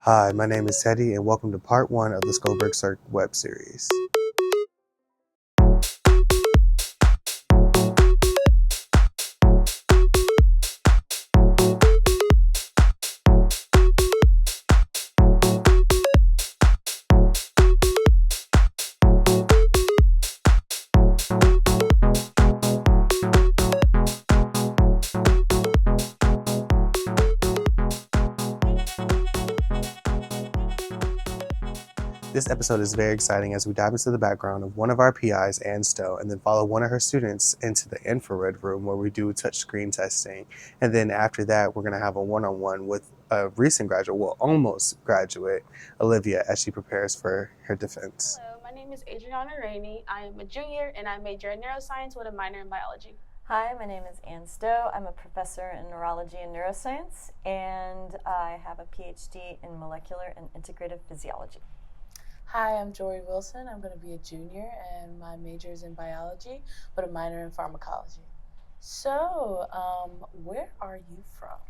Hi, my name is Teddy, and welcome to part one of the SCoBIRC Cirque web series. This episode is very exciting as we dive into the background of one of our PIs, Ann Stowe, and then follow one of her students into the infrared room where we do touchscreen testing. And then after that, we're going to have a one-on-one with a recent graduate, well, almost graduate, Olivia, as she prepares for her defense. Hello, my name is Adriana Rainey. I am a junior and I major in neuroscience with a minor in biology. Hi, my name is Ann Stowe. I'm a professor in neurology and neuroscience, and I have a PhD in molecular and integrative physiology. Hi, I'm Jory Wilson. I'm going to be a junior, and my major is in biology, but a minor in pharmacology. So, where are you from?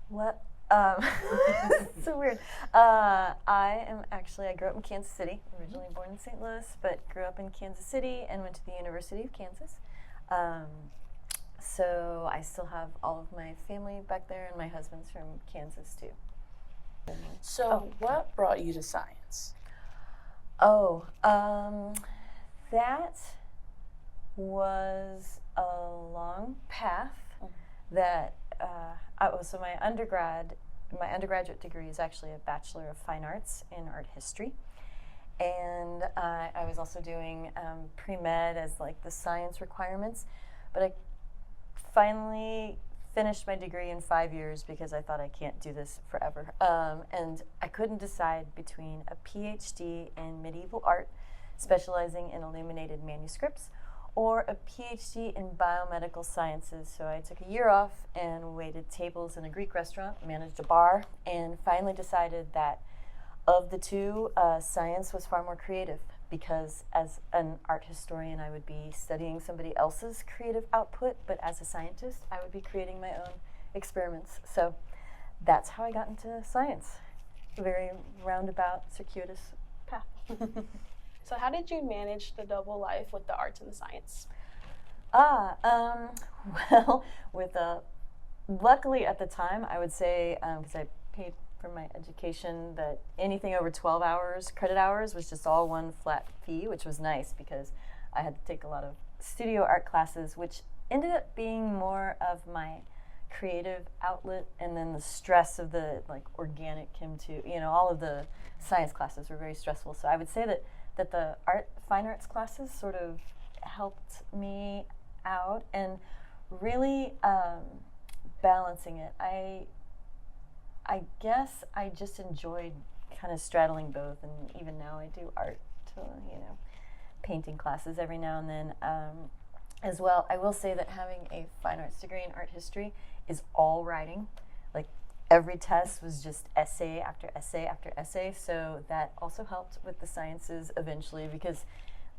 What? So weird. I grew up in Kansas City, originally born in St. Louis, but grew up in Kansas City and went to the University of Kansas. So I still have all of my family back there, and my husband's from Kansas too. So, what brought you to science? That was a long path that so my undergraduate degree is actually a Bachelor of Fine Arts in Art History. And I was also doing pre-med as like the science requirements, but I finally finished my degree in 5 years because I thought I can't do this forever. And I couldn't decide between a PhD in medieval art, specializing in illuminated manuscripts, or a PhD in biomedical sciences. So I took a year off and waited tables in a Greek restaurant, managed a bar, and finally decided that of the two, science was far more creative, because as an art historian, I would be studying somebody else's creative output, but as a scientist, I would be creating my own experiments. So that's how I got into science. A very roundabout, circuitous path. So how did you manage the double life with the arts and the science? Luckily at the time, I would say, because I paid for my education, that anything over 12 hours, credit hours, was just all one flat fee, which was nice because I had to take a lot of studio art classes, which ended up being more of my creative outlet, and then the stress of the organic chem all of the science classes were very stressful. So I would say that the fine arts classes sort of helped me out and really balancing it. I guess I just enjoyed kind of straddling both, and even now I do art, painting classes every now and then as well. I will say that having a fine arts degree in art history is all writing. Like every test was just essay after essay after essay, so that also helped with the sciences eventually, because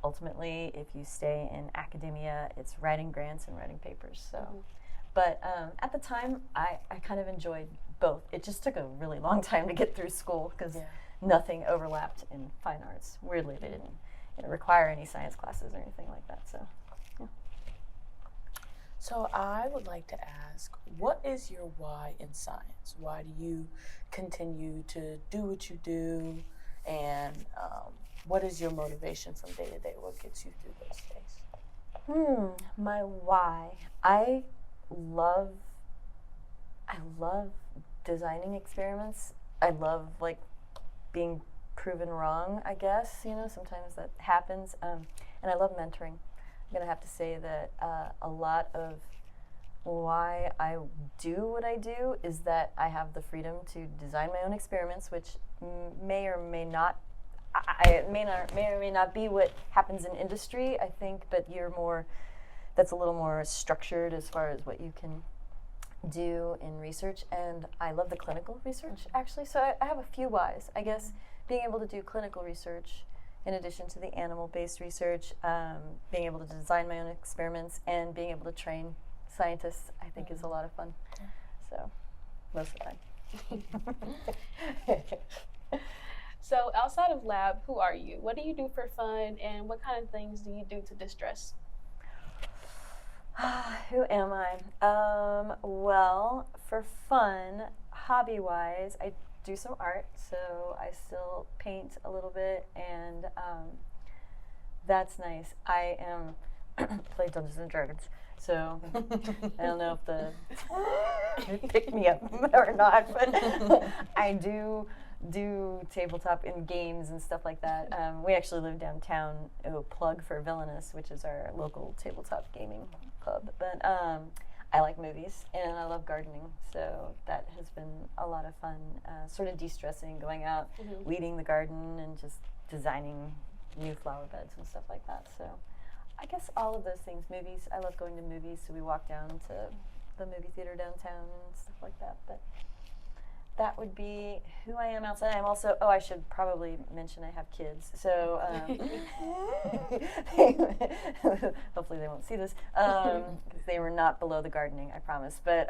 ultimately if you stay in academia, it's writing grants and writing papers. So. But at the time, I kind of enjoyed both. It just took a really long time to get through school because nothing overlapped in fine arts. Weirdly, they didn't require any science classes or anything like that. So, yeah. So, I would like to ask, what is your why in science? Why do you continue to do what you do? And what is your motivation from day to day? What gets you through those days? My why. I love designing experiments. I love being proven wrong, I guess. Sometimes that happens. And I love mentoring. I'm gonna have to say that a lot of why I do what I do is that I have the freedom to design my own experiments, which may or may not be what happens in industry, I think, but that's a little more structured as far as what you can do in research. And I love the clinical research, actually. So I have a few whys. I guess being able to do clinical research in addition to the animal-based research, being able to design my own experiments, and being able to train scientists, I think is a lot of fun. So most of the time. So, outside of lab, who are you? What do you do for fun, and what kind of things do you do to distress? Who am I? Well, for fun, hobby-wise, I do some art, so I still paint a little bit, and that's nice. I am play Dungeons and Dragons, so I don't know if they pick me up or not, but I do tabletop in games and stuff like that. We actually live downtown. Oh, plug for Villainous, which is our local tabletop gaming club. But I like movies and I love gardening, so that has been a lot of fun. Sort of de-stressing, going out, weeding the garden, and just designing new flower beds and stuff like that. So I guess all of those things. Movies. I love going to movies, so we walk down to the movie theater downtown and stuff like that. But that would be who I am outside. I'm also, I should probably mention I have kids. So hopefully they won't see this, because they were not below the gardening, I promise. But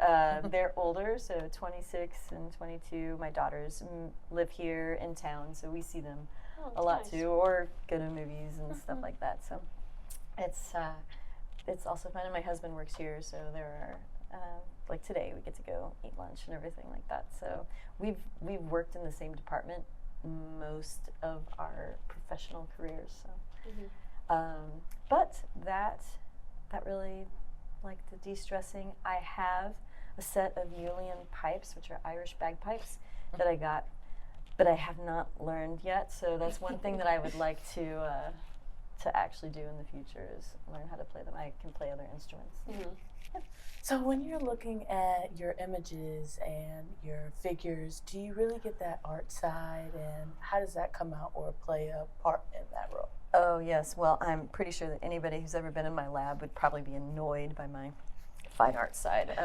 they're older, so 26 and 22. My daughters live here in town, so we see them a lot nice. too, or go to movies and stuff like that. So it's also fun. And my husband works here, so there are like today we get to go eat lunch and everything like that. So we've worked in the same department most of our professional careers. So, but that really, like, the de-stressing. I have a set of Uilleann pipes, which are Irish bagpipes, that I got, but I have not learned yet. So that's one thing that I would like to actually do in the future, is learn how to play them. I can play other instruments. So when you're looking at your images and your figures, do you really get that art side, and how does that come out or play a part in that role? Oh, yes. Well, I'm pretty sure that anybody who's ever been in my lab would probably be annoyed by my fine art side.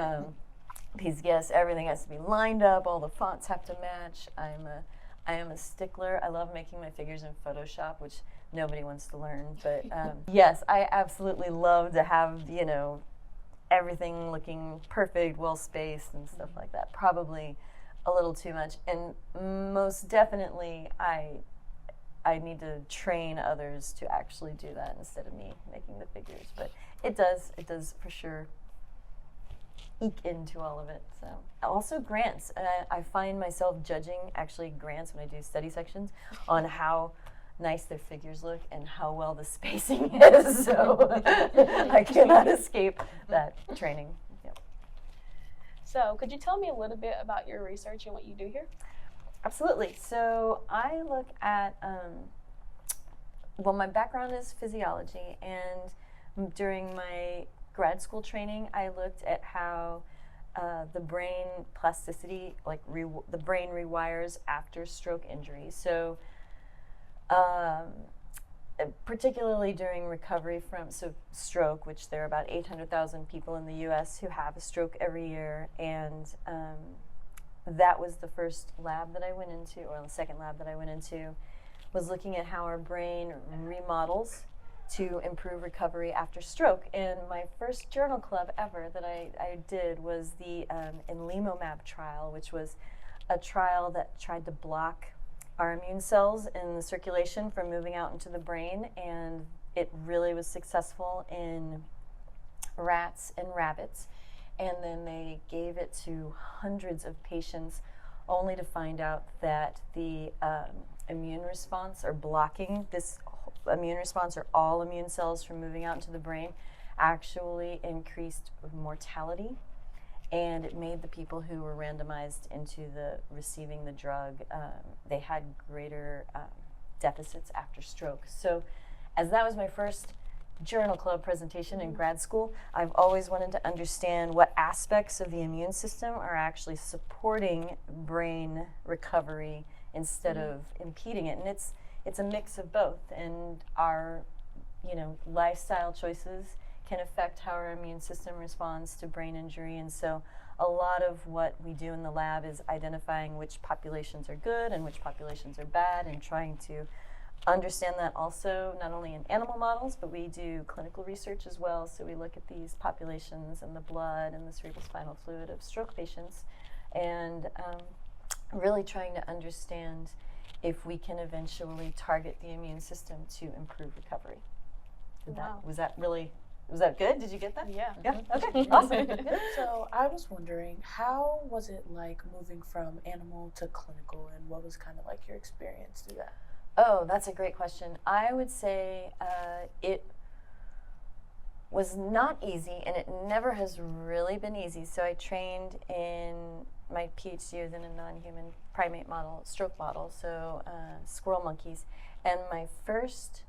Because, yes, everything has to be lined up, all the fonts have to match. I am a stickler. I love making my figures in Photoshop, which nobody wants to learn. But yes, I absolutely love to have, everything looking perfect, well spaced and stuff like that. Probably a little too much. And most definitely I need to train others to actually do that instead of me making the figures. But it does for sure eke into all of it. So also grants. I find myself judging actually grants when I do study sections on how nice their figures look and how well the spacing is. So I cannot escape that training. Yep. So, could you tell me a little bit about your research and what you do here? Absolutely. So I look at, well, my background is physiology, and during my grad school training, I looked at how the brain plasticity, like the brain rewires after stroke injury. So particularly during recovery from stroke, which there are about 800,000 people in the U.S. who have a stroke every year, and that was the first lab that I went into, or the second lab that I went into, was looking at how our brain remodels to improve recovery after stroke. And my first journal club ever that I did was the Enlimumab trial, which was a trial that tried to block our immune cells in the circulation from moving out into the brain, and it really was successful in rats and rabbits. And then they gave it to hundreds of patients, only to find out that the immune response, or blocking this immune response, or all immune cells from moving out into the brain, actually increased mortality. And it made the people who were randomized into receiving the drug, they had greater deficits after stroke. So as that was my first journal club presentation in grad school, I've always wanted to understand what aspects of the immune system are actually supporting brain recovery instead of impeding it. And it's a mix of both. And our lifestyle choices can affect how our immune system responds to brain injury. And so a lot of what we do in the lab is identifying which populations are good and which populations are bad, and trying to understand that also not only in animal models, but we do clinical research as well. So we look at these populations and the blood and the cerebrospinal fluid of stroke patients, and really trying to understand if we can eventually target the immune system to improve recovery. Wow. Was that good? Did you get that? Yeah. Yeah. Okay. Awesome. Good. So I was wondering, how was it like moving from animal to clinical, and what was kind of like your experience through that? Oh, that's a great question. I would say it was not easy, and it never has really been easy. So I trained in my PhD was in a non-human primate model, stroke model, so squirrel monkeys. And my first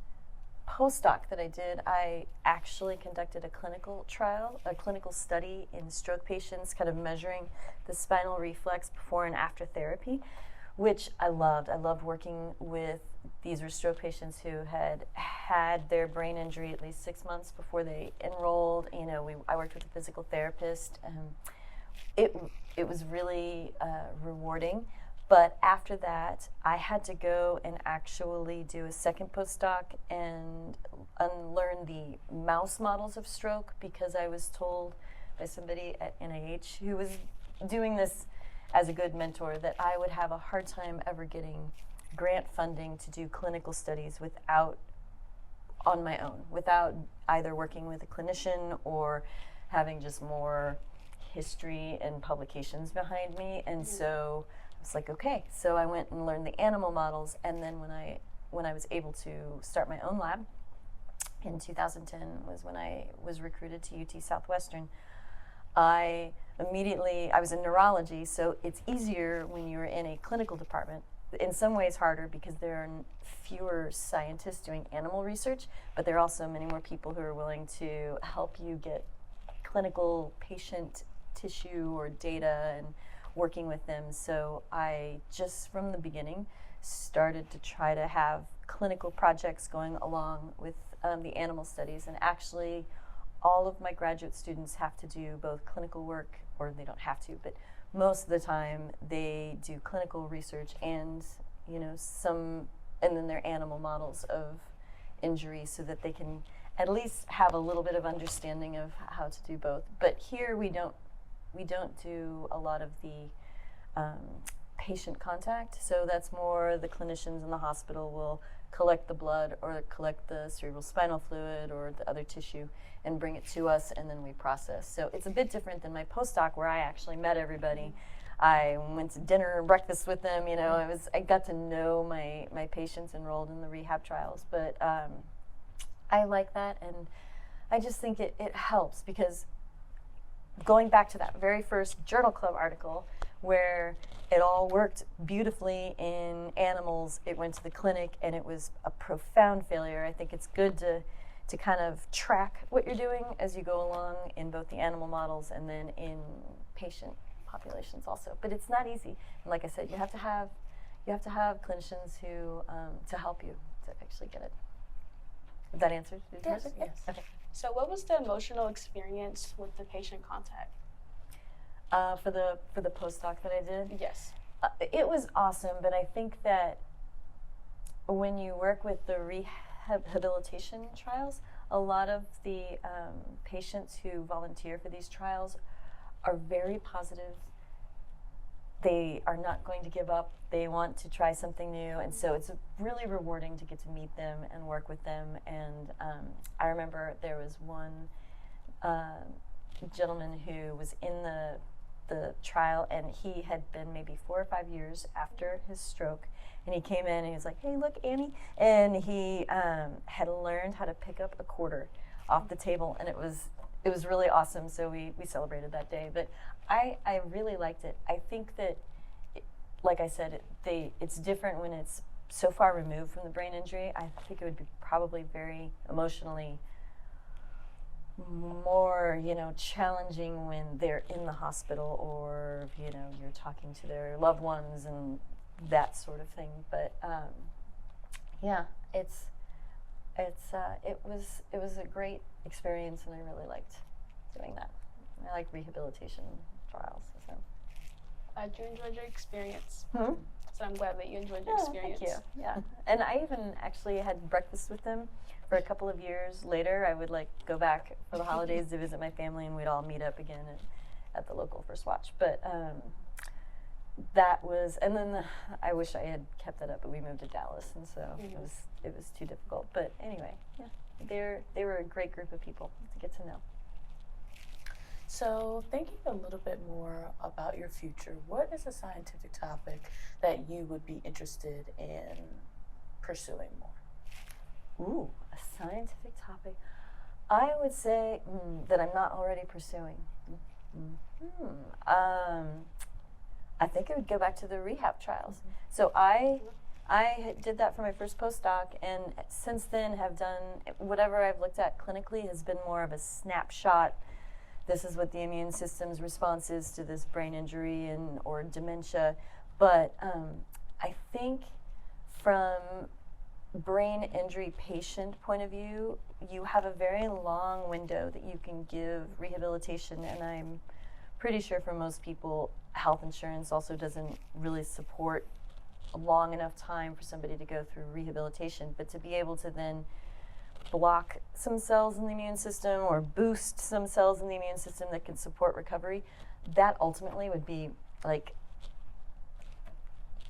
postdoc that I did, I actually conducted a clinical trial, a clinical study in stroke patients, kind of measuring the spinal reflex before and after therapy, which I loved. I loved working with, these were stroke patients who had had their brain injury at least 6 months before they enrolled. You know, I worked with a physical therapist. It was really rewarding. But after that, I had to go and actually do a second postdoc and unlearn the mouse models of stroke, because I was told by somebody at NIH who was doing this as a good mentor that I would have a hard time ever getting grant funding to do clinical studies on my own, without either working with a clinician or having just more history and publications behind me. And so I was like, okay. So I went and learned the animal models, and then when I was able to start my own lab in 2010 was when I was recruited to UT Southwestern. I was in neurology, so it's easier when you're in a clinical department. In some ways harder because there are fewer scientists doing animal research, but there are also many more people who are willing to help you get clinical patient tissue or data and working with them. So I just from the beginning started to try to have clinical projects going along with the animal studies, and actually all of my graduate students have to do both clinical work, or they don't have to, but most of the time they do clinical research and, you know, and then their animal models of injury, so that they can at least have a little bit of understanding of how to do both. But here we don't do a lot of the patient contact, so that's more the clinicians in the hospital will collect the blood or collect the cerebral spinal fluid or the other tissue and bring it to us, and then we process. So it's a bit different than my postdoc, where I actually met everybody. I went to dinner and breakfast with them. You know, I got to know my patients enrolled in the rehab trials. But I like that, and I just think it helps, because going back to that very first Journal Club article where it all worked beautifully in animals, it went to the clinic and it was a profound failure. I think it's good to kind of track what you're doing as you go along in both the animal models and then in patient populations also. But it's not easy. And like I said, you have to have clinicians who to help you to actually get it. Did that answer? Yes. Okay. So what was the emotional experience with the patient contact? For the postdoc that I did? Yes. It was awesome, but I think that when you work with the rehabilitation trials, a lot of the patients who volunteer for these trials are very positive. They are not going to give up. They want to try something new, and so it's really rewarding to get to meet them and work with them. And I remember there was one gentleman who was in the trial, and he had been maybe 4 or 5 years after his stroke, and he came in and he was like, "Hey, look, Annie," and he had learned how to pick up a quarter off the table, and it was really awesome. So we celebrated that day. But I really liked it. I think that, like I said, it's different when it's so far removed from the brain injury. I think it would be probably very emotionally more, challenging when they're in the hospital, or, you're talking to their loved ones and that sort of thing. But yeah, it was a great experience, and I really liked doing that. I like rehabilitation trials. So. You enjoyed your experience. Hmm? So I'm glad that you enjoyed your experience. Thank you. Yeah, and I even actually had breakfast with them for a couple of years later. I would go back for the holidays to visit my family, and we'd all meet up again at the local First Watch. But that was, and then I wish I had kept that up, but we moved to Dallas, and so it was too difficult. But anyway, yeah, they were a great group of people to get to know. So, thinking a little bit more about your future, what is a scientific topic that you would be interested in pursuing more? Ooh, a scientific topic. I would say that I'm not already pursuing. I think it would go back to the rehab trials. So I did that for my first postdoc, and since then have done whatever I've looked at clinically has been more of a snapshot. This is what the immune system's response is to this brain injury or dementia. But I think from brain injury patient point of view, you have a very long window that you can give rehabilitation, and I'm pretty sure for most people, health insurance also doesn't really support a long enough time for somebody to go through rehabilitation. But to be able to then block some cells in the immune system or boost some cells in the immune system that can support recovery, that ultimately would be like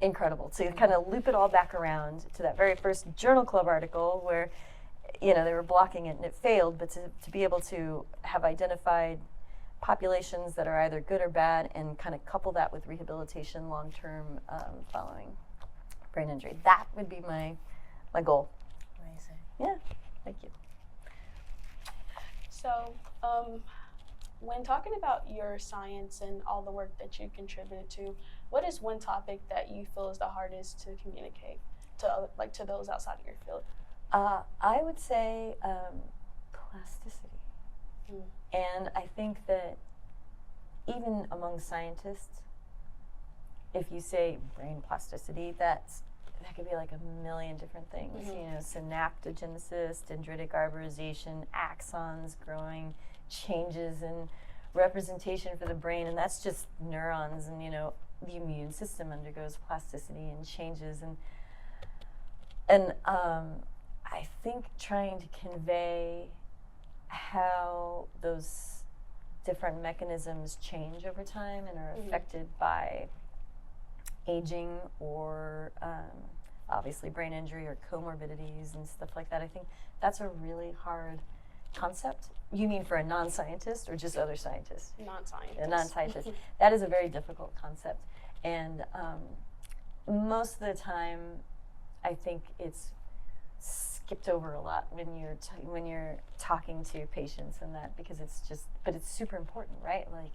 incredible to kind of loop it all back around to that very first Journal Club article where, you know, they were blocking it and it failed, but to be able to have identified populations that are either good or bad and kind of couple that with rehabilitation long-term following brain injury. That would be my goal. Amazing. Yeah, thank you. So, when talking about your science and all the work that you contributed to, what is one topic that you feel is the hardest to communicate to those outside of your field? I would say plasticity. And I think that even among scientists, if you say brain plasticity, that could be like a million different things. You know, synaptogenesis, dendritic arborization, axons growing, changes in representation for the brain, and that's just neurons. And you know, the immune system undergoes plasticity and changes, and I think trying to convey how those different mechanisms change over time and are affected by aging or obviously brain injury or comorbidities and stuff like that. I think that's a really hard concept. You mean for a non-scientist or just other scientists? Non-scientist. A non-scientist. That is a very difficult concept. And most of the time, I think it's skipped over a lot when you're talking to patients and that, because it's just, but it's super important, right? Like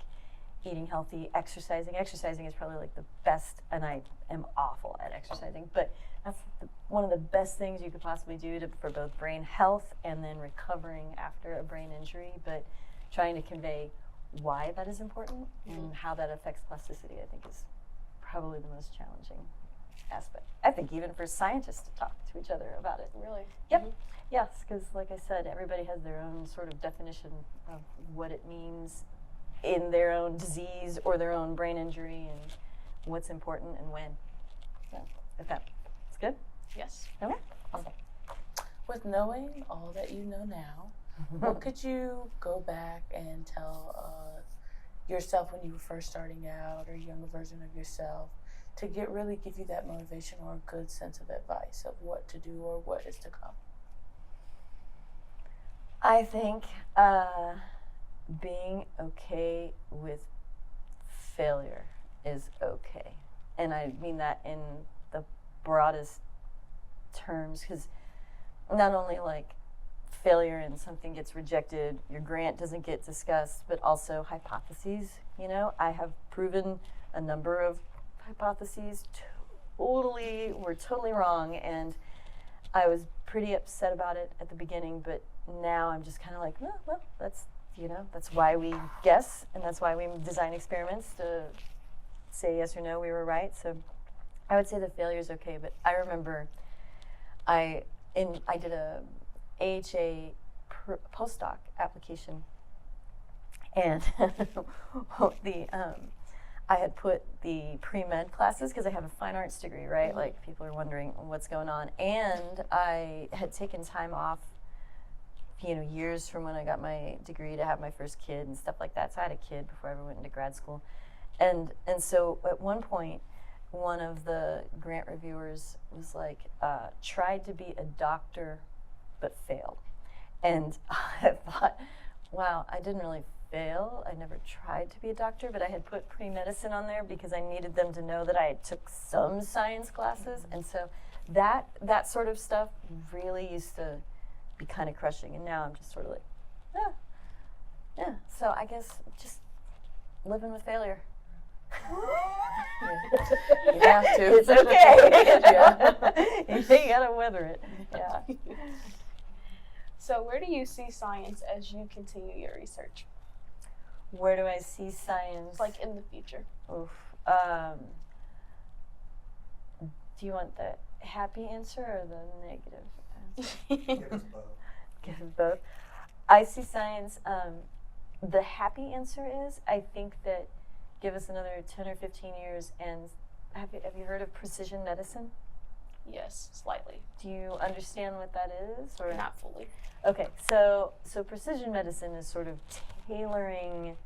eating healthy, exercising. Exercising is probably like the best, and I am awful at exercising, but that's one of the best things you could possibly do for both brain health and then recovering after a brain injury. But trying to convey why that is important and how that affects plasticity, I think, is probably the most challenging aspect. I think even for scientists to talk to each other about it. Really? Yep. Yes, because like I said, everybody has their own sort of definition of what it means in their own disease or their own brain injury and what's important and when. So, if that's good? Yes. Okay. Awesome. With knowing all that you know now, what could you go back and tell yourself when you were first starting out, or a younger version of yourself, to really give you that motivation or a good sense of advice of what to do or what is to come? I think being okay with failure is okay. And I mean that in the broadest terms, because not only like failure and something gets rejected, your grant doesn't get discussed, but also hypotheses. You know, I have proven a number of hypotheses were totally wrong, and I was pretty upset about it at the beginning, but now I'm just kind of like, well, that's why we guess, and that's why we design experiments to say yes or no, we were right. So I would say the failure is okay, but I remember I did a AHA postdoc application, and I had put the pre-med classes, because I have a fine arts degree, right? Like, people are wondering what's going on. And I had taken time off, years from when I got my degree to have my first kid and stuff like that. So I had a kid before I ever went into grad school. And so at one point, one of the grant reviewers was like, tried to be a doctor but failed. And I thought, wow, I didn't really fail. I never tried to be a doctor, but I had put pre-medicine on there because I needed them to know that I had took some science classes. And so that sort of stuff really used to be kind of crushing. And now I'm just sort of like, yeah. So I guess just living with failure. You have to. It's okay. Yeah. You gotta weather it. Yeah. So where do you see science as you continue your research, Where do I see science? like in the future? Oof. Do you want the happy answer or the negative answer? Give both. I see science. The happy answer is, I think that give us another 10 or 15 years, and have you heard of precision medicine? Yes, slightly. Do you understand what that is, or Not fully. Okay, so precision medicine is sort of tailoring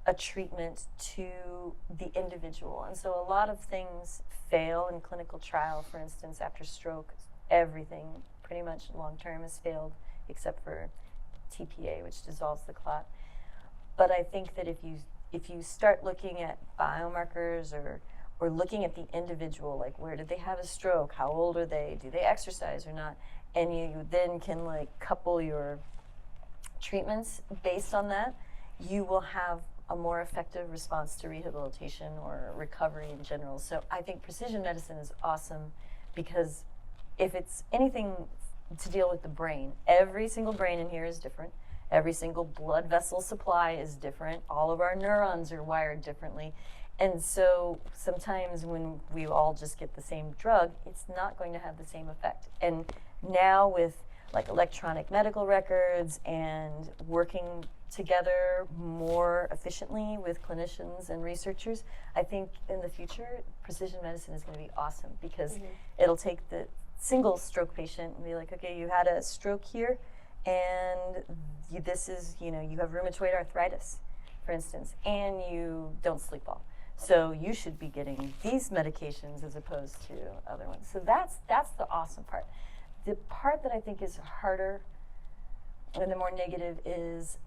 a treatment to the individual, and so a lot of things fail in clinical trial. For instance, after stroke, everything pretty much long term has failed except for TPA, which dissolves the clot. But I think that if you start looking at biomarkers or looking at the individual, like where did they have a stroke, how old are they, do they exercise or not, and you then can like couple your treatments based on that, you will have a more effective response to rehabilitation or recovery in general. So I think precision medicine is awesome because if it's anything to deal with the brain, every single brain in here is different. Every single blood vessel supply is different. All of our neurons are wired differently. And so sometimes when we all just get the same drug, it's not going to have the same effect. And now with like electronic medical records and working together more efficiently with clinicians and researchers, I think in the future, precision medicine is going to be awesome because it'll take the single stroke patient and be like, okay, you had a stroke here, and this is, you have rheumatoid arthritis, for instance, and you don't sleep well. So you should be getting these medications as opposed to other ones. So that's the awesome part. The part that I think is harder and the more negative is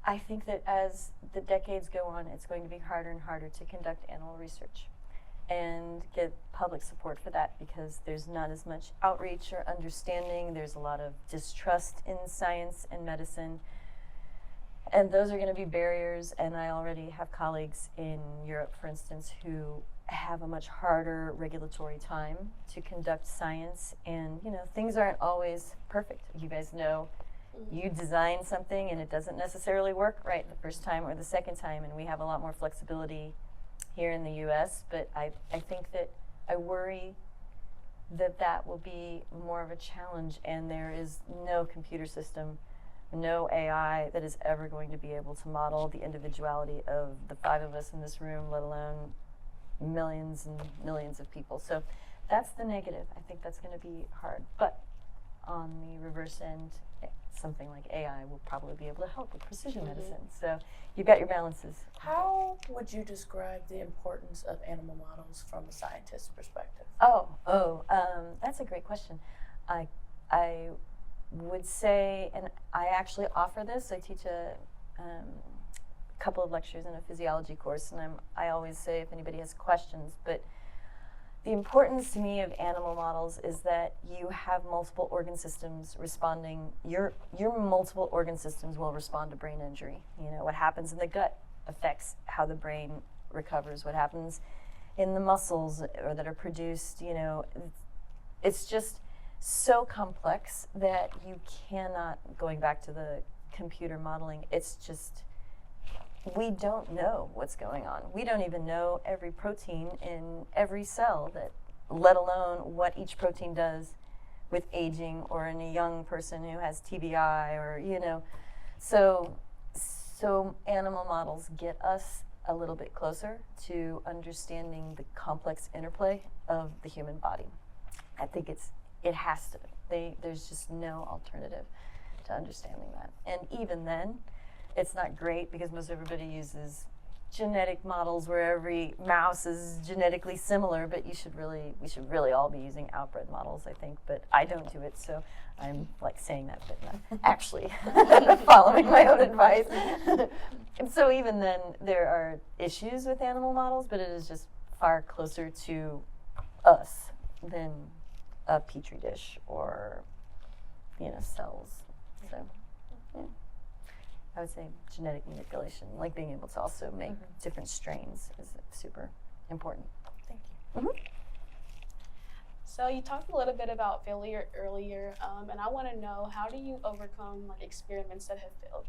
I think that as the decades go on, it's going to be harder and harder to conduct animal research and get public support for that because there's not as much outreach or understanding. There's a lot of distrust in science and medicine. And those are going to be barriers, and I already have colleagues in Europe, for instance, who have a much harder regulatory time to conduct science, and things aren't always perfect. You guys know, you design something and it doesn't necessarily work right the first time or the second time, and we have a lot more flexibility here in the US, but I think that I worry that will be more of a challenge, and there is no computer system, no AI that is ever going to be able to model the individuality of the 5 of us in this room, let alone millions and millions of people. So that's the negative. I think that's going to be hard. But on the reverse end, something like AI will probably be able to help with precision medicine. So you've got your balances. How would you describe the importance of animal models from a scientist's perspective? That's a great question. I would say, and I actually offer this. I teach a couple of lectures in a physiology course, and I always say if anybody has questions, but the importance to me of animal models is that you have multiple organ systems responding. Your multiple organ systems will respond to brain injury. What happens in the gut affects how the brain recovers. What happens in the muscles or that are produced, it's just so complex that you cannot, going back to the computer modeling, it's just, we don't know what's going on. We don't even know every protein in every cell, let alone what each protein does with aging or in a young person who has TBI or, So animal models get us a little bit closer to understanding the complex interplay of the human body. I think it has to. There's just no alternative to understanding that. And even then, it's not great because most everybody uses genetic models where every mouse is genetically similar, but we should really all be using outbred models, I think. But I don't do it, so I'm like saying that, but not actually following my own advice. And so even then, there are issues with animal models, but it is just far closer to us than a petri dish or cells. So yeah. I would say genetic manipulation, like being able to also make different strains, is super important. Thank you. Mm-hmm. So you talked a little bit about failure earlier, and I want to know, how do you overcome like experiments that have failed?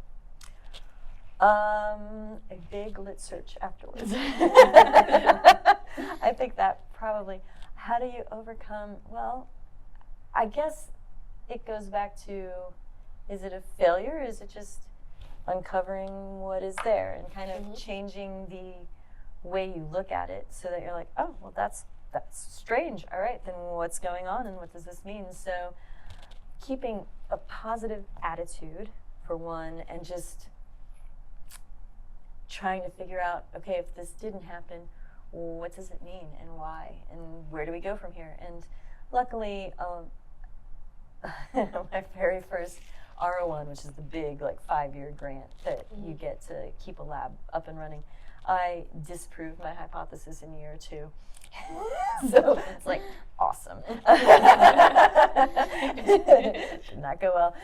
A big lit search afterwards. I think that probably. How do you overcome? Well, I guess it goes back to, is it a failure? Is it just uncovering what is there and kind of changing the way you look at it so that you're like, oh, well, that's strange. All right, then what's going on and what does this mean? So keeping a positive attitude for one, and just trying to figure out, okay, if this didn't happen, what does it mean and why and where do we go from here? And luckily, my very first R01, which is the big 5-year grant that you get to keep a lab up and running, I disproved my hypothesis in year 2. So it's awesome. Did not go well.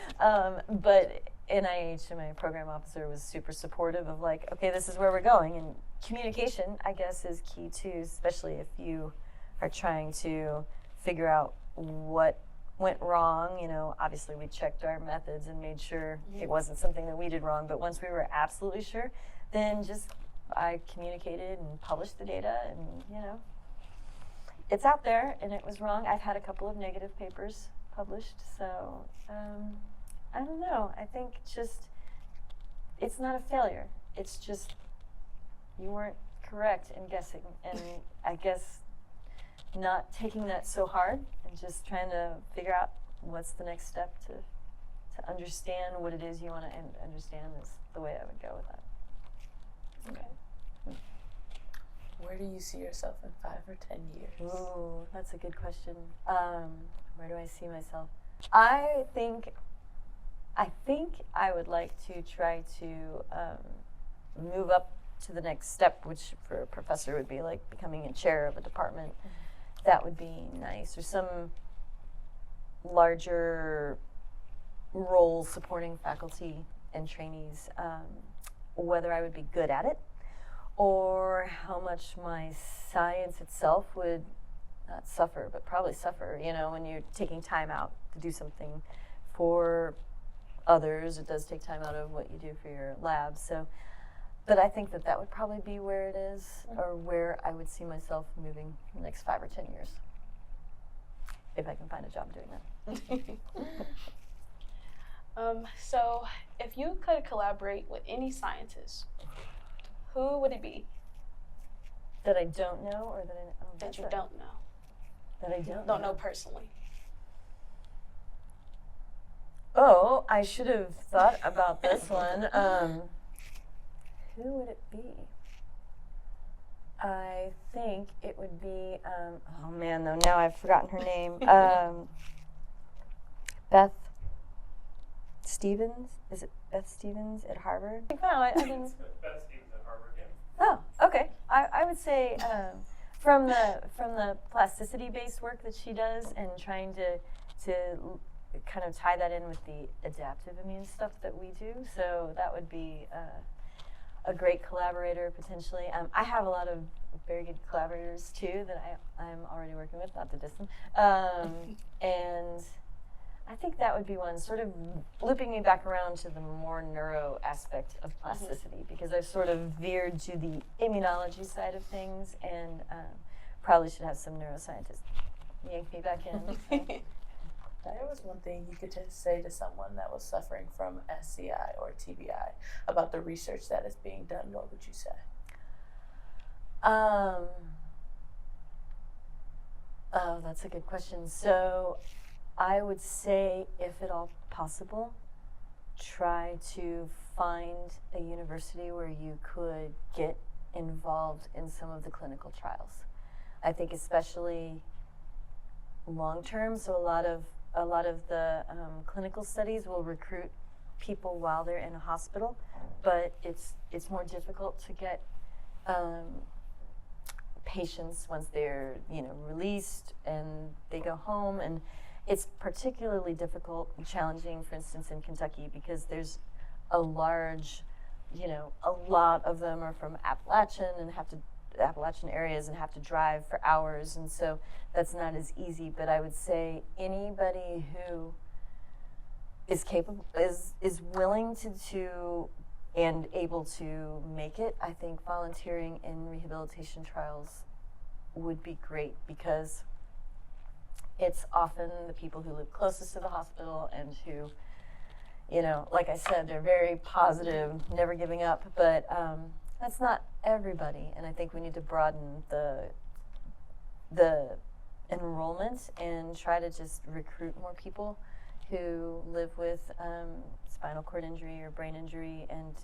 But NIH and my program officer was super supportive of okay, this is where we're going. And communication, I guess, is key too, especially if you are trying to figure out what went wrong. Obviously we checked our methods and made sure it wasn't something that we did wrong. But once we were absolutely sure, then I communicated and published the data, and it's out there and it was wrong. I've had a couple of negative papers published, so I don't know. I think it's not a failure. It's just you weren't correct in guessing, and I guess not taking that so hard and just trying to figure out what's the next step to understand what it is you want to understand is the way I would go with that. Okay. Where do you see yourself in 5 or 10 years? Ooh, that's a good question. Where do I see myself? I think I would like to try to move up to the next step, which for a professor would be becoming a chair of a department. That would be nice, or some larger role supporting faculty and trainees. Whether I would be good at it, or how much my science itself would not suffer, but probably suffer. When you're taking time out to do something for others, it does take time out of what you do for your lab. So, but I think that would probably be where it is, or where I would see myself moving in the next 5 or 10 years, if I can find a job doing that. So if you could collaborate with any scientist, who would it be? That I don't know, or that I know? That you don't know. That I don't know personally. Oh, I should have thought about this one. Who would it be? I think it would be, oh man, though, now I've forgotten her name. Beth Stevens? Is it Beth Stevens at Harvard? No, I didn't. Beth Stevens at Harvard, yeah. Oh, okay. I would say from the plasticity-based work that she does, and trying to kind of tie that in with the adaptive immune stuff that we do. So that would be a great collaborator potentially. I have a lot of very good collaborators too that I'm already working with, not to diss them. And I think that would be one, sort of looping me back around to the more neuro aspect of plasticity, because I've sort of veered to the immunology side of things, and probably should have some neuroscientists yank me back in. So. There was one thing you could just say to someone that was suffering from SCI or TBI about the research that is being done. What would you say? Oh, that's a good question. So I would say, if at all possible, try to find a university where you could get involved in some of the clinical trials. I think especially long term, so a lot of the clinical studies will recruit people while they're in a hospital, but it's more difficult to get patients once they're released and they go home, and it's particularly difficult and challenging, for instance, in Kentucky, because there's a large, a lot of them are from Appalachian areas and have to drive for hours, and so that's not as easy. But I would say anybody who is capable, is willing to and able to make it, I think volunteering in rehabilitation trials would be great, because it's often the people who live closest to the hospital and who, like I said, they're very positive, never giving up, but that's not everybody, and I think we need to broaden the enrollment and try to just recruit more people who live with spinal cord injury or brain injury. And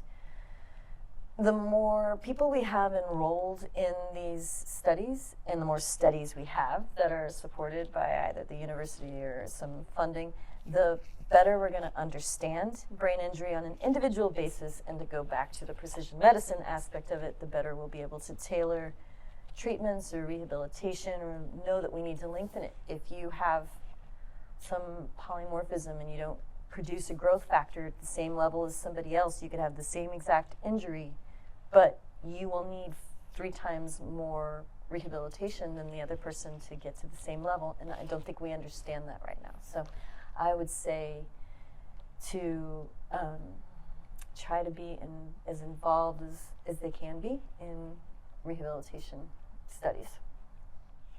the more people we have enrolled in these studies, and the more studies we have that are supported by either the university or some funding, the better we're going to understand brain injury on an individual basis. And to go back to the precision medicine aspect of it, the better we'll be able to tailor treatments or rehabilitation, or know that we need to lengthen it. If you have some polymorphism and you don't produce a growth factor at the same level as somebody else, you could have the same exact injury, but you will need 3 times more rehabilitation than the other person to get to the same level, and I don't think we understand that right now. So I would say to try to be as involved as they can be in rehabilitation studies.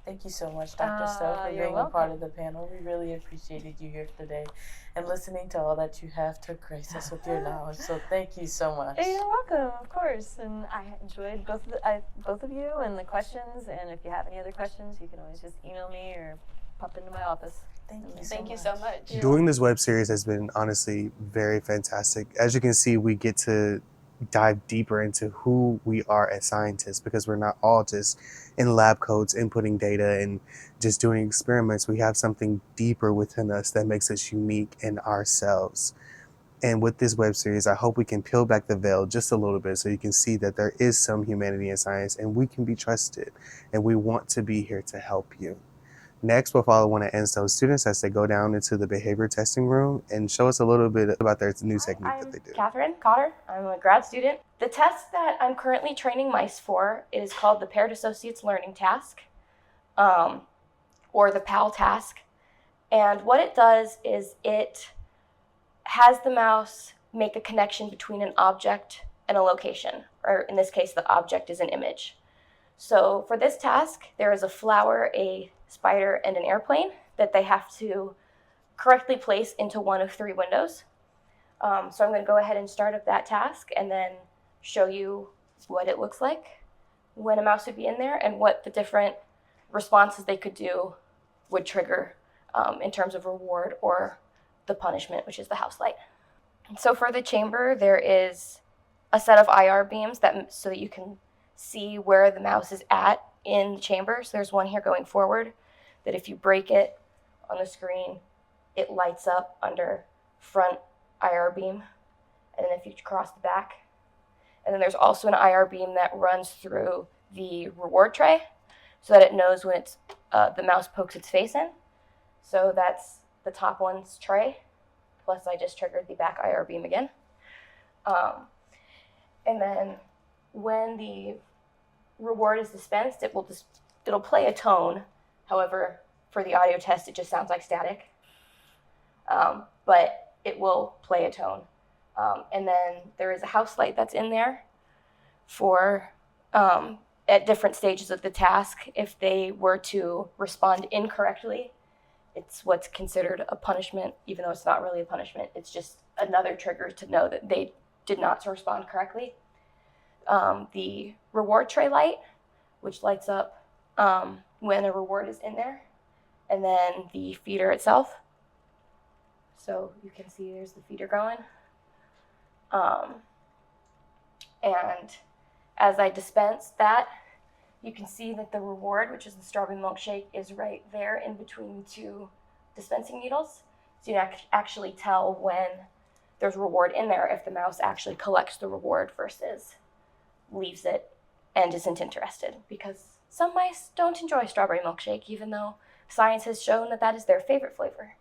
Thank you so much, Dr. Stowe, for being a part of the panel. We really appreciated you here today and listening to all that you have to grace us with your knowledge. So thank you so much. Hey, you're welcome, of course. And I enjoyed both of you and the questions. And if you have any other questions, you can always just email me or pop into my office. Thank you so much. Doing this web series has been honestly very fantastic. As you can see, we get to dive deeper into who we are as scientists, because we're not all just in lab coats inputting data and just doing experiments. We have something deeper within us that makes us unique in ourselves. And with this web series, I hope we can peel back the veil just a little bit so you can see that there is some humanity in science and we can be trusted, and we want to be here to help you. Next, we'll follow one of NSTO's students as they go down into the behavior testing room and show us a little bit about their new technique that they do. I'm Catherine Cotter. I'm a grad student. The test that I'm currently training mice for is called the Paired Associates Learning Task, or the PAL task. And what it does is it has the mouse make a connection between an object and a location, or in this case, the object is an image. So for this task, there is a flower, a spider, and an airplane that they have to correctly place into one of 3 windows. So I'm going to go ahead and start up that task and then show you what it looks like when a mouse would be in there and what the different responses they could do would trigger in terms of reward or the punishment, which is the house light. So for the chamber, there is a set of IR beams so that you can see where the mouse is at in the chamber. So there's one here going forward that if you break it on the screen, it lights up under front IR beam. And then if you cross the back, and then there's also an IR beam that runs through the reward tray so that it knows when it's the mouse pokes its face in. So that's the top one's tray, plus I just triggered the back IR beam again. And then when the reward is dispensed, it'll play a tone. However, for the audio test, it just sounds like static. But it will play a tone. And then there is a house light that's in there for at different stages of the task. If they were to respond incorrectly, it's what's considered a punishment, even though it's not really a punishment. It's just another trigger to know that they did not respond correctly. The reward tray light, which lights up when a reward is in there, and then the feeder itself. So you can see there's the feeder going. And as I dispense that, you can see that the reward, which is the strawberry milkshake, is right there in between the two dispensing needles. So you can actually tell when there's reward in there if the mouse actually collects the reward versus leaves it and isn't interested. Because some mice don't enjoy strawberry milkshake, even though science has shown that that is their favorite flavor.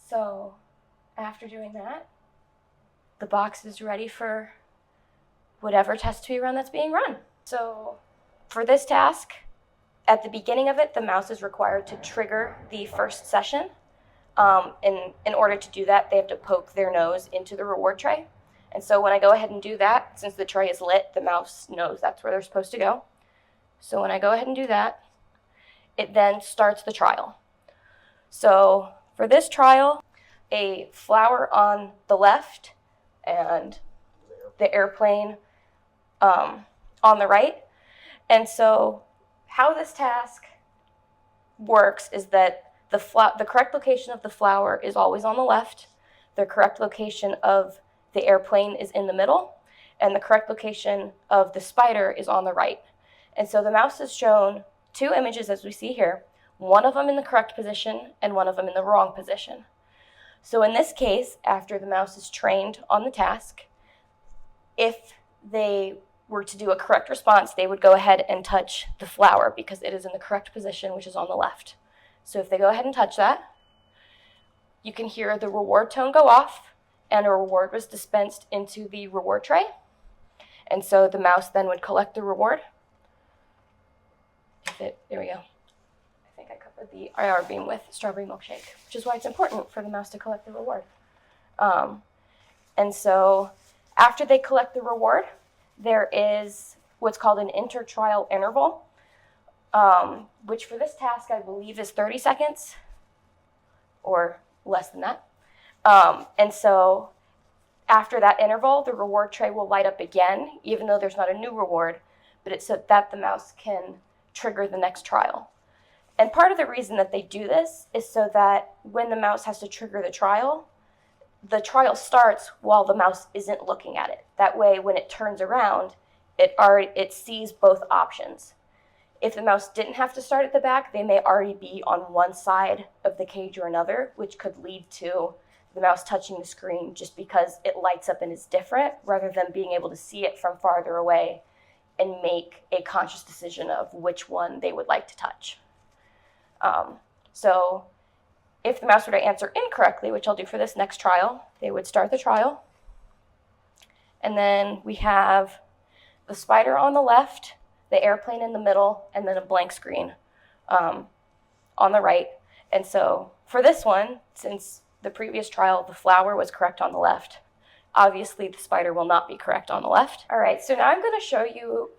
So after doing that, the box is ready for whatever test to be run that's being run. So for this task, at the beginning of it, the mouse is required to trigger the first session. In order to do that, they have to poke their nose into the reward tray. And so when I go ahead and do that, since the tray is lit, the mouse knows that's where they're supposed to go. So when I go ahead and do that, it then starts the trial. So for this trial, a flower on the left and the airplane on the right. And so how this task works is that the correct location of the flower is always on the left, the correct location of the airplane is in the middle, and the correct location of the spider is on the right. And so the mouse is shown two images as we see here, one of them in the correct position and one of them in the wrong position. So in this case, after the mouse is trained on the task, if they were to do a correct response, they would go ahead and touch the flower because it is in the correct position, which is on the left. So if they go ahead and touch that, you can hear the reward tone go off, and a reward was dispensed into the reward tray. And so the mouse then would collect the reward. There we go. I think I covered the IR beam with strawberry milkshake, which is why it's important for the mouse to collect the reward. And so after they collect the reward, there is what's called an inter-trial interval, which for this task I believe is 30 seconds or less than that. And so after that interval, the reward tray will light up again, even though there's not a new reward, but it's so that the mouse can trigger the next trial. And part of the reason that they do this is so that when the mouse has to trigger the trial starts while the mouse isn't looking at it. That way, when it turns around, it sees both options. If the mouse didn't have to start at the back, they may already be on one side of the cage or another, which could lead to the mouse touching the screen just because it lights up and is different, rather than being able to see it from farther away and make a conscious decision of which one they would like to touch. So if the mouse were to answer incorrectly, which I'll do for this next trial, they would start the trial. And then we have the spider on the left, the airplane in the middle, and then a blank screen on the right. And so for this one, since the previous trial, the flower was correct on the left, obviously the spider will not be correct on the left. All right, so now I'm going to show you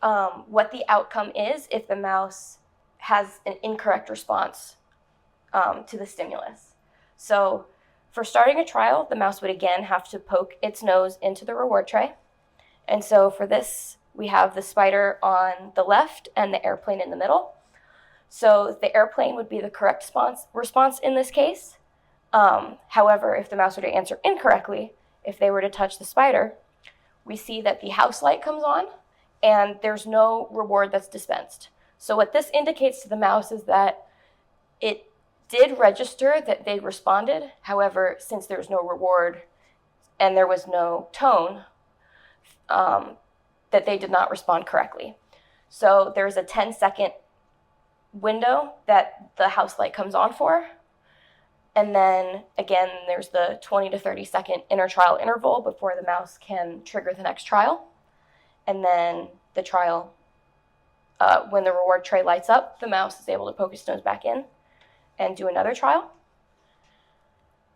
what the outcome is if the mouse has an incorrect response to the stimulus. So for starting a trial, the mouse would again have to poke its nose into the reward tray. And so for this, we have the spider on the left and the airplane in the middle. So the airplane would be the correct response in this case. However, if the mouse were to answer incorrectly, if they were to touch the spider, we see that the house light comes on and there's no reward that's dispensed. So what this indicates to the mouse is that it did register that they responded. However, since there's no reward and there was no tone, that they did not respond correctly. So there's a 10-second window that the house light comes on for. And then again, there's the 20 to 30 second inter-trial interval before the mouse can trigger the next trial. And then the trial, when the reward tray lights up, the mouse is able to poke its nose back in and do another trial.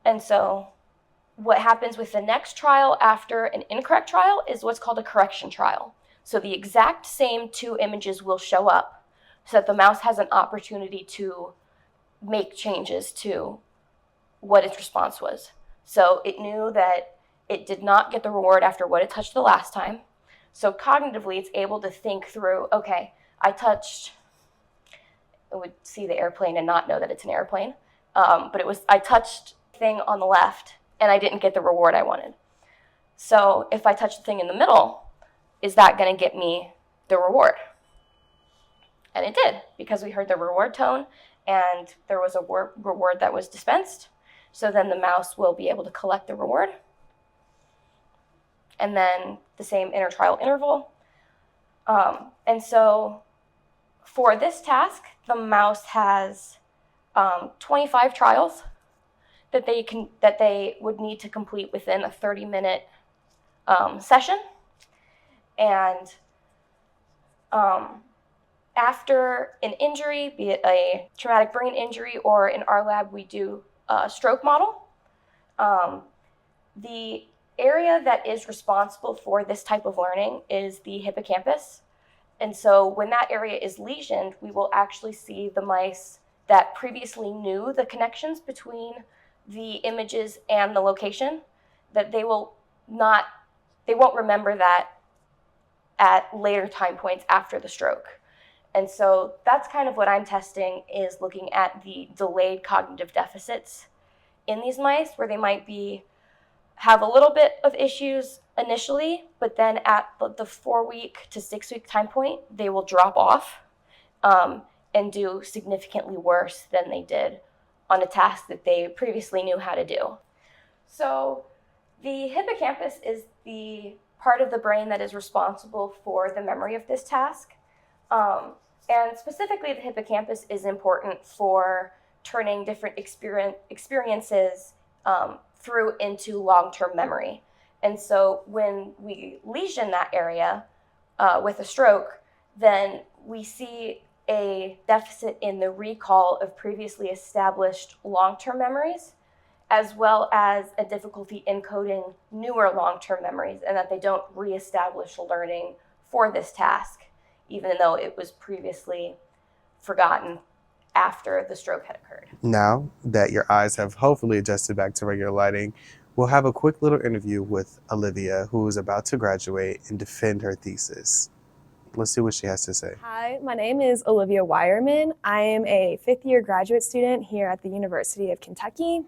And so what happens with the next trial after an incorrect trial is what's called a correction trial. So the exact same two images will show up so that the mouse has an opportunity to make changes to what its response was. So it knew that it did not get the reward after what it touched the last time. So cognitively, it's able to think through, okay, it would see the airplane and not know that it's an airplane. But I touched thing on the left and I didn't get the reward I wanted. So if I touch the thing in the middle, is that going to get me the reward? And it did, because we heard the reward tone and there was a reward that was dispensed. So then the mouse will be able to collect the reward. And then the same intertrial interval. And so for this task, the mouse has 25 trials that they would need to complete within a 30-minute session. And after an injury, be it a traumatic brain injury, or in our lab we do a stroke model, the area that is responsible for this type of learning is the hippocampus. And so when that area is lesioned, we will actually see the mice that previously knew the connections between the images and the location, that they won't remember that at later time points after the stroke. And so that's kind of what I'm testing, is looking at the delayed cognitive deficits in these mice, where they might have a little bit of issues initially, but then at the 4-week to 6-week time point, they will drop off and do significantly worse than they did on a task that they previously knew how to do. So the hippocampus is the part of the brain that is responsible for the memory of this task. And specifically, the hippocampus is important for turning different experiences through into long-term memory. And so when we lesion that area with a stroke, then we see a deficit in the recall of previously established long-term memories, as well as a difficulty encoding newer long-term memories, and that they don't reestablish learning for this task, even though it was previously forgotten after the stroke had occurred. Now that your eyes have hopefully adjusted back to regular lighting, we'll have a quick little interview with Olivia, who is about to graduate and defend her thesis. Let's see what she has to say. Hi, my name is Olivia Wireman. I am a 5th-year graduate student here at the University of Kentucky.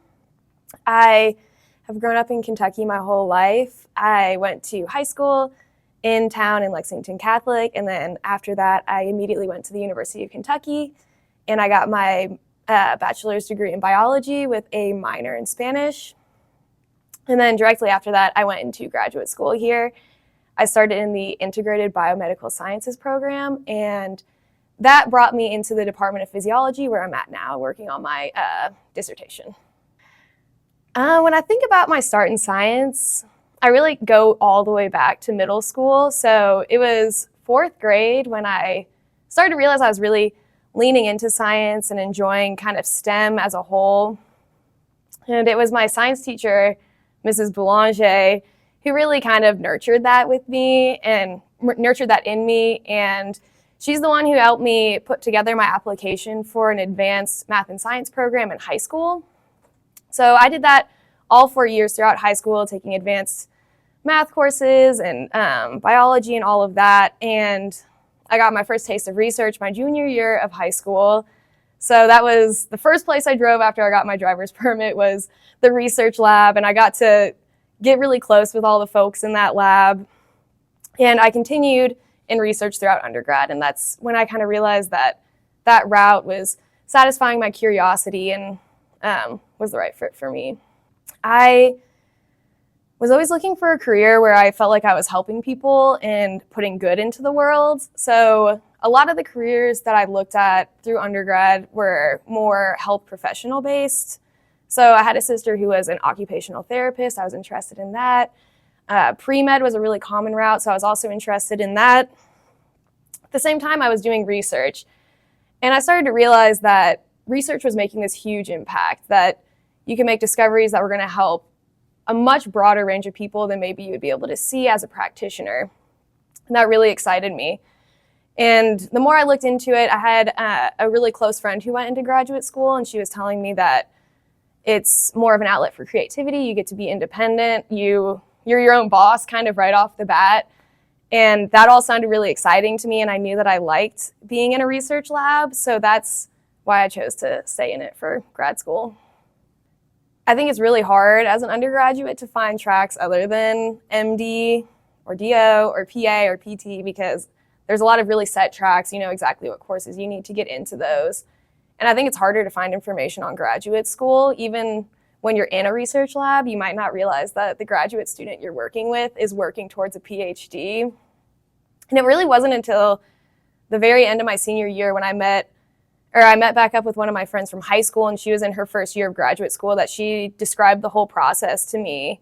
I have grown up in Kentucky my whole life. I went to high school in town in Lexington Catholic, and then after that, I immediately went to the University of Kentucky, and I got my bachelor's degree in biology with a minor in Spanish. And then directly after that, I went into graduate school here. I started in the Integrated Biomedical Sciences program, and that brought me into the Department of Physiology, where I'm at now, working on my dissertation. When I think about my start in science, I really go all the way back to middle school. So it was 4th grade when I started to realize I was really leaning into science and enjoying kind of STEM as a whole. And it was my science teacher, Mrs. Boulanger, who really kind of nurtured that with me and nurtured that in me. And she's the one who helped me put together my application for an advanced math and science program in high school. So I did that all 4 years throughout high school, taking advanced math courses and biology and all of that. And I got my first taste of research my junior year of high school. So that was the first place I drove after I got my driver's permit, was the research lab. And I got to get really close with all the folks in that lab. And I continued in research throughout undergrad. And that's when I kind of realized that that route was satisfying my curiosity and was the right fit for me. I was always looking for a career where I felt like I was helping people and putting good into the world. So a lot of the careers that I looked at through undergrad were more health professional based. So I had a sister who was an occupational therapist. I was interested in that. Pre-med was a really common route, so I was also interested in that. At the same time, I was doing research. And I started to realize that research was making this huge impact, that you can make discoveries that were going to help a much broader range of people than maybe you would be able to see as a practitioner. And that really excited me. And the more I looked into it, I had a really close friend who went into graduate school, and she was telling me that it's more of an outlet for creativity. You get to be independent. You're your own boss kind of right off the bat. And that all sounded really exciting to me, and I knew that I liked being in a research lab, so that's why I chose to stay in it for grad school. I think it's really hard as an undergraduate to find tracks other than MD or DO or PA or PT because there's a lot of really set tracks. You know exactly what courses you need to get into those. And I think it's harder to find information on graduate school. Even when you're in a research lab, you might not realize that the graduate student you're working with is working towards a PhD. And it really wasn't until the very end of my senior year when I met back up with one of my friends from high school, and she was in her first year of graduate school, that she described the whole process to me.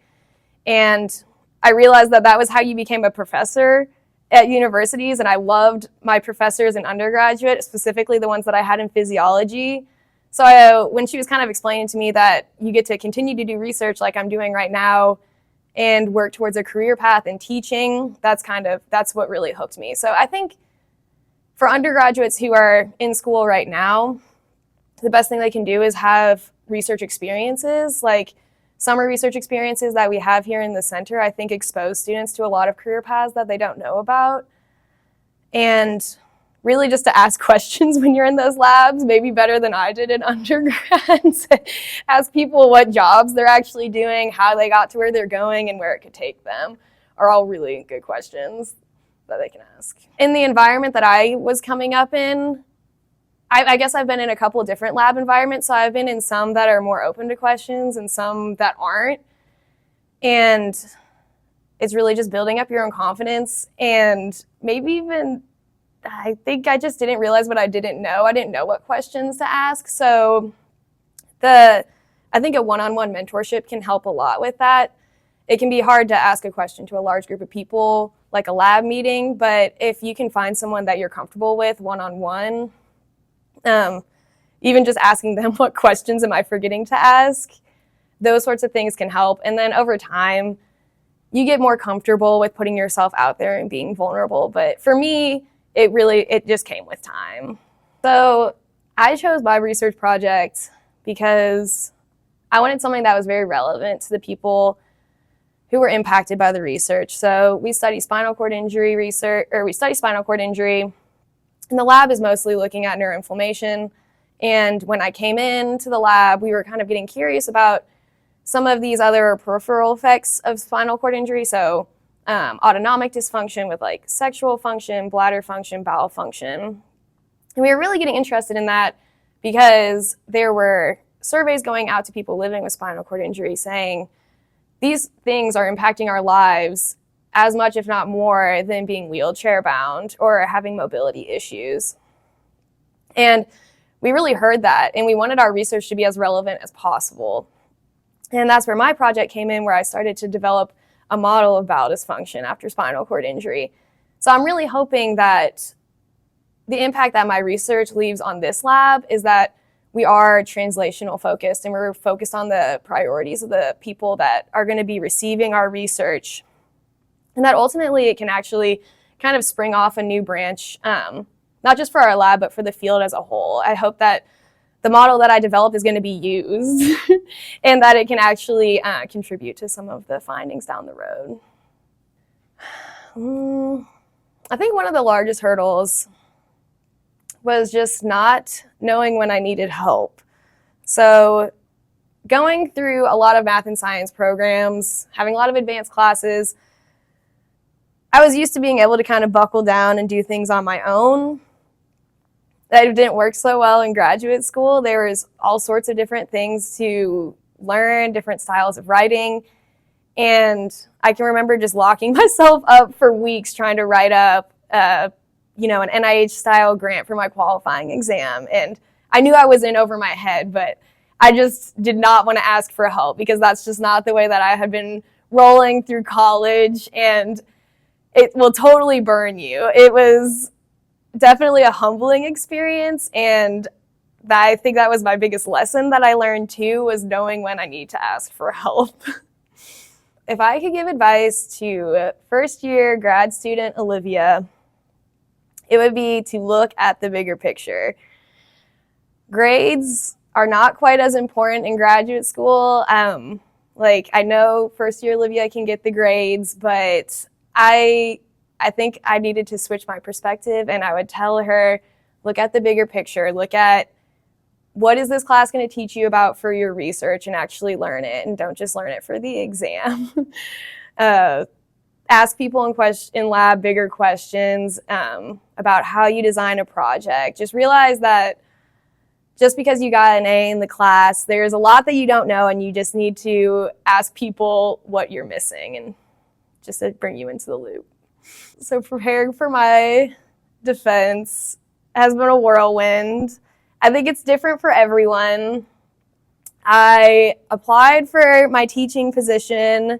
And I realized that that was how you became a professor at universities, and I loved my professors in undergraduate, specifically the ones that I had in physiology. So when she was kind of explaining to me that you get to continue to do research like I'm doing right now and work towards a career path in teaching, that's what really hooked me. So I think for undergraduates who are in school right now, the best thing they can do is have research experiences, like summer research experiences that we have here in the center, I think expose students to a lot of career paths that they don't know about. And really just to ask questions when you're in those labs, maybe better than I did in undergrad. Ask people what jobs they're actually doing, how they got to where they're going, and where it could take them are all really good questions that they can ask. In the environment that I was coming up in, I guess I've been in a couple of different lab environments. So I've been in some that are more open to questions and some that aren't. And it's really just building up your own confidence, and maybe even, I think I just didn't realize what I didn't know. I didn't know what questions to ask. So I think a one-on-one mentorship can help a lot with that. It can be hard to ask a question to a large group of people, like a lab meeting, but if you can find someone that you're comfortable with one-on-one, even just asking them what questions am I forgetting to ask, those sorts of things can help. And then over time, you get more comfortable with putting yourself out there and being vulnerable. But for me, it just came with time. So I chose my research project because I wanted something that was very relevant to the people who were impacted by the research. So we study spinal cord injury research, or we study spinal cord injury, and the lab is mostly looking at neuroinflammation. And when I came into the lab, we were kind of getting curious about some of these other peripheral effects of spinal cord injury. So autonomic dysfunction with like sexual function, bladder function, bowel function. And we were really getting interested in that because there were surveys going out to people living with spinal cord injury saying these things are impacting our lives as much, if not more, than being wheelchair bound or having mobility issues. And we really heard that, and we wanted our research to be as relevant as possible. And that's where my project came in, where I started to develop a model of bowel dysfunction after spinal cord injury. So I'm really hoping that the impact that my research leaves on this lab is that we are translational focused, and we're focused on the priorities of the people that are going to be receiving our research. And that ultimately it can actually kind of spring off a new branch, not just for our lab, but for the field as a whole. I hope that the model that I developed is going to be used and that it can actually contribute to some of the findings down the road. I think one of the largest hurdles was just not knowing when I needed help. So going through a lot of math and science programs, having a lot of advanced classes, I was used to being able to kind of buckle down and do things on my own. That didn't work so well in graduate school. There was all sorts of different things to learn, different styles of writing. And I can remember just locking myself up for weeks trying to write up an NIH-style grant for my qualifying exam. And I knew I was in over my head, but I just did not want to ask for help because that's just not the way that I had been rolling through college, and it will totally burn you. It was definitely a humbling experience, and I think that was my biggest lesson that I learned too, was knowing when I need to ask for help. If I could give advice to first-year grad student Olivia, it would be to look at the bigger picture. Grades are not quite as important in graduate school. I know first-year Olivia can get the grades, but I think I needed to switch my perspective, and I would tell her, look at the bigger picture, look at what is this class going to teach you about for your research, and actually learn it, and don't just learn it for the exam. Ask people in lab bigger questions about how you design a project. Just realize that just because you got an A in the class, there's a lot that you don't know, and you just need to ask people what you're missing, and just to bring you into the loop. So preparing for my defense has been a whirlwind. I think it's different for everyone. I applied for my teaching position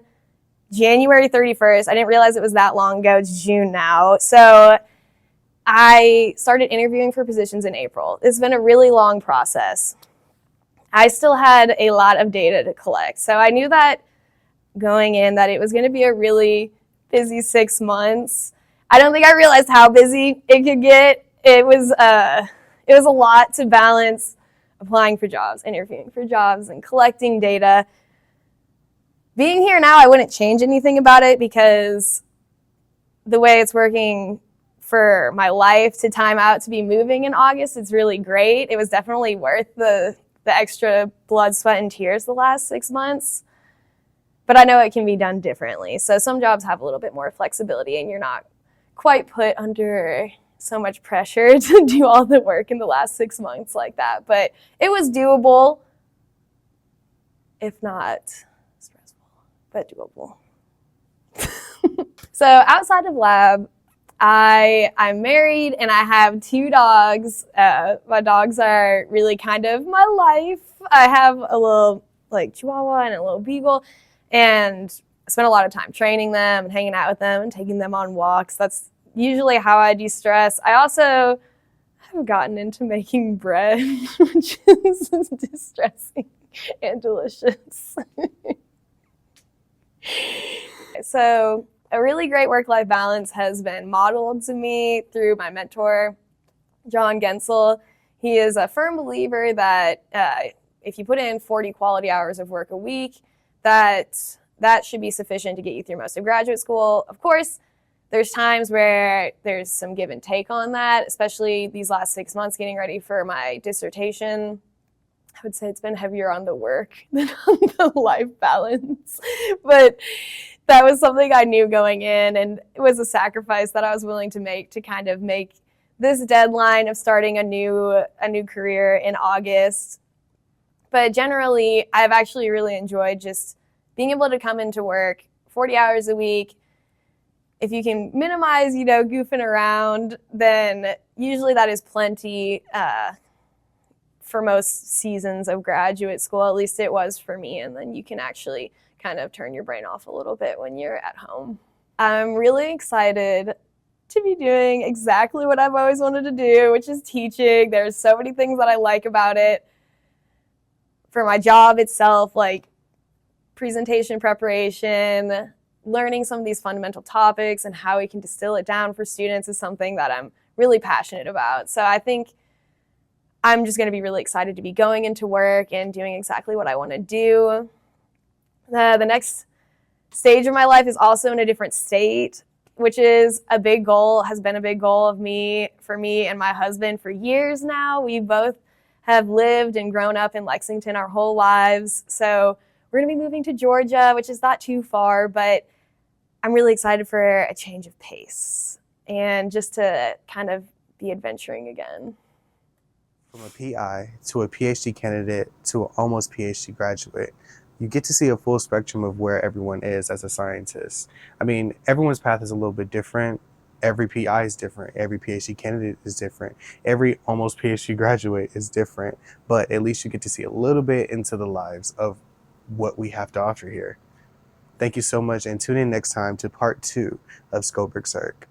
January 31st. I didn't realize it was that long ago. It's June now. So I started interviewing for positions in April. It's been a really long process. I still had a lot of data to collect. So I knew that going in that it was going to be a really busy 6 months. I don't think I realized how busy it could get. It was a lot to balance applying for jobs, interviewing for jobs, and collecting data. Being here now, I wouldn't change anything about it, because the way it's working for my life to time out to be moving in August, it's really great. It was definitely worth the extra blood, sweat, and tears the last 6 months. But I know it can be done differently. So some jobs have a little bit more flexibility, and you're not quite put under so much pressure to do all the work in the last 6 months like that. But it was doable, if not stressful, but doable. So outside of lab, I'm married, and I have 2 dogs. My dogs are really kind of my life. I have a little Chihuahua and a little Beagle, and I spend a lot of time training them and hanging out with them and taking them on walks. That's usually how I de-stress. I also have gotten into making bread, which is distressing and delicious. So a really great work-life balance has been modeled to me through my mentor, John Gensel. He is a firm believer that if you put in 40 quality hours of work a week, that should be sufficient to get you through most of graduate school. Of course, there's times where there's some give and take on that, especially these last 6 months getting ready for my dissertation. I would say it's been heavier on the work than on the life balance. But that was something I knew going in, and it was a sacrifice that I was willing to make to kind of make this deadline of starting a new career in August. But generally, I've actually really enjoyed just being able to come into work 40 hours a week. If you can minimize, goofing around, then usually that is plenty for most seasons of graduate school. At least it was for me. And then you can actually kind of turn your brain off a little bit when you're at home. I'm really excited to be doing exactly what I've always wanted to do, which is teaching. There's so many things that I like about it. For my job itself, like presentation preparation, learning some of these fundamental topics and how we can distill it down for students is something that I'm really passionate about. So I think I'm just going to be really excited to be going into work and doing exactly what I want to do. The next stage of my life is also in a different state, which is a big goal, has been a big goal for me and my husband for years now. We both have lived and grown up in Lexington our whole lives. So we're going to be moving to Georgia, which is not too far, but I'm really excited for a change of pace and just to kind of be adventuring again. From a PI to a PhD candidate to an almost PhD graduate, you get to see a full spectrum of where everyone is as a scientist. I mean, everyone's path is a little bit different. Every PI is different. Every PhD candidate is different. Every almost PhD graduate is different. But at least you get to see a little bit into the lives of what we have to offer here. Thank you so much, and tune in next time to part 2 of SCoBIRC Cirque.